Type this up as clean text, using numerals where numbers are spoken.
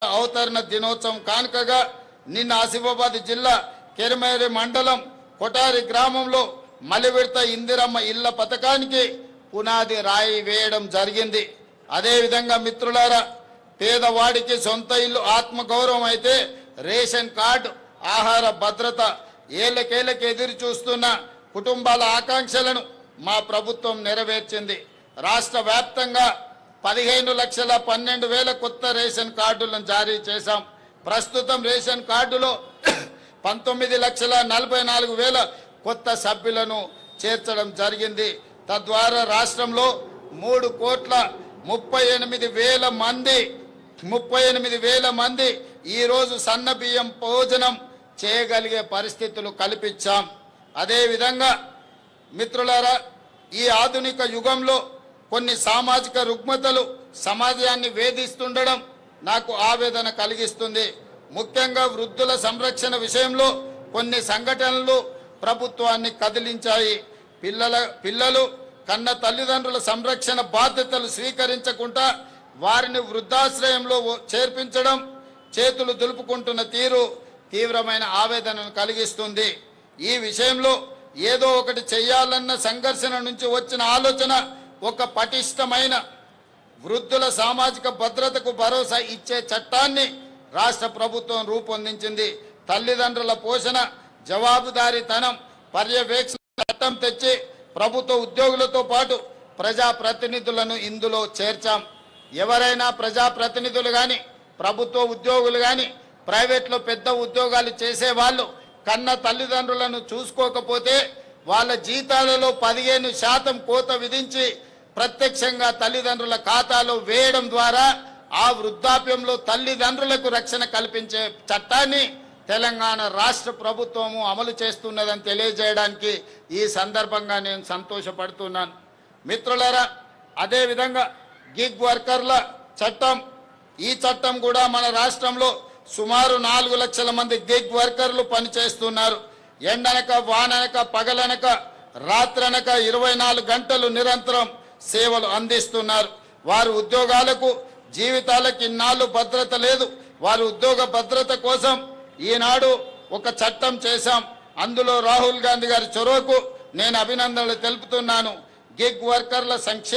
అవతరణ దినోత్సవం కానుకగా నిన్న ఆసిఫాబాద్ జిల్లా కెరమేరి మండలం కొటారి గ్రామంలో మలివిడత ఇందిరమ్మ ఇళ్ల పథకానికి పునాది రాయి వేయడం జరిగింది. అదే విధంగా మిత్రులారా, పేదవాడికి సొంత ఇల్లు ఆత్మగౌరవం అయితే రేషన్ కార్డు ఆహార భద్రత ఏళ్లకేళ్లకి ఎదురు చూస్తున్న కుటుంబాల ఆకాంక్షలను మా ప్రభుత్వం నెరవేర్చింది. రాష్ట్ర వ్యాప్తంగా 15,12,000 కొత్త రేషన్ కార్డులను జారీ చేశాం. ప్రస్తుతం రేషన్ కార్డులో 19,44,000 కొత్త సభ్యులను చేర్చడం జరిగింది. తద్వారా రాష్ట్రంలో 3,38,000 మంది ఈరోజు సన్న బియ్యం భోజనం చేయగలిగే పరిస్థితులు కల్పించాం. అదేవిధంగా మిత్రులారా, ఈ ఆధునిక యుగంలో కొన్ని సామాజిక రుగ్మతలు సమాజాన్ని వేధిస్తుండడం నాకు ఆవేదన కలిగిస్తుంది. ముఖ్యంగా వృద్ధుల సంరక్షణ విషయంలో కొన్ని సంఘటనలు ప్రభుత్వాన్ని కదిలించాయి. పిల్లలు కన్న తల్లిదండ్రుల సంరక్షణ బాధ్యతలు స్వీకరించకుండా వారిని వృద్ధాశ్రయంలో చేర్పించడం, చేతులు దులుపుకుంటున్న తీరు తీవ్రమైన ఆవేదనను కలిగిస్తుంది. ఈ విషయంలో ఏదో ఒకటి చేయాలన్న సంఘర్షణ నుంచి వచ్చిన ఆలోచన ఒక పటిష్టమైన వృద్ధుల సామాజిక భద్రతకు భరోసా ఇచ్చే చట్టాన్ని రాష్ట్ర ప్రభుత్వం రూపొందించింది. తల్లిదండ్రుల పోషణ, జవాబుదారీతనం, పర్యవేక్షణ చట్టం తెచ్చి ప్రభుత్వ ఉద్యోగులతో పాటు ప్రజాప్రతినిధులను ఇందులో చేర్చాం. ఎవరైనా ప్రజాప్రతినిధులు కానీ, ప్రభుత్వ ఉద్యోగులు కానీ, ప్రైవేట్లో పెద్ద ఉద్యోగాలు చేసేవాళ్ళు కన్న తల్లిదండ్రులను చూసుకోకపోతే వాళ్ళ జీతాలలో 15% కోత విధించి ప్రత్యక్షంగా తల్లిదండ్రుల ఖాతాలో వేయడం ద్వారా ఆ వృద్ధాప్యంలో తల్లిదండ్రులకు రక్షణ కల్పించే చట్టాన్ని తెలంగాణ రాష్ట్ర ప్రభుత్వము అమలు చేస్తున్నదని తెలియజేయడానికి ఈ సందర్భంగా నేను సంతోషపడుతున్నాను. మిత్రులారా, అదేవిధంగా గిగ్ వర్కర్ల చట్టం, ఈ చట్టం కూడా మన రాష్ట్రంలో సుమారు 4 లక్షల మంది గిగ్ వర్కర్లు పనిచేస్తున్నారు. ఎండనక, వాననక, పగలనక, రాత్రనక 24 గంటలు నిరంతరం సేవలు అందిస్తున్నారు. వారి ఉద్యోగాలకు, జీవితాలకు ఇన్నాళ్ళు భద్రత లేదు. వారి ఉద్యోగ భద్రత కోసం ఈనాడు ఒక చట్టం చేశాం. అందులో రాహుల్ గాంధీ గారి చొరవకు నేను అభినందనలు తెలుపుతున్నాను. గిగ్ వర్కర్ల సంక్షేమ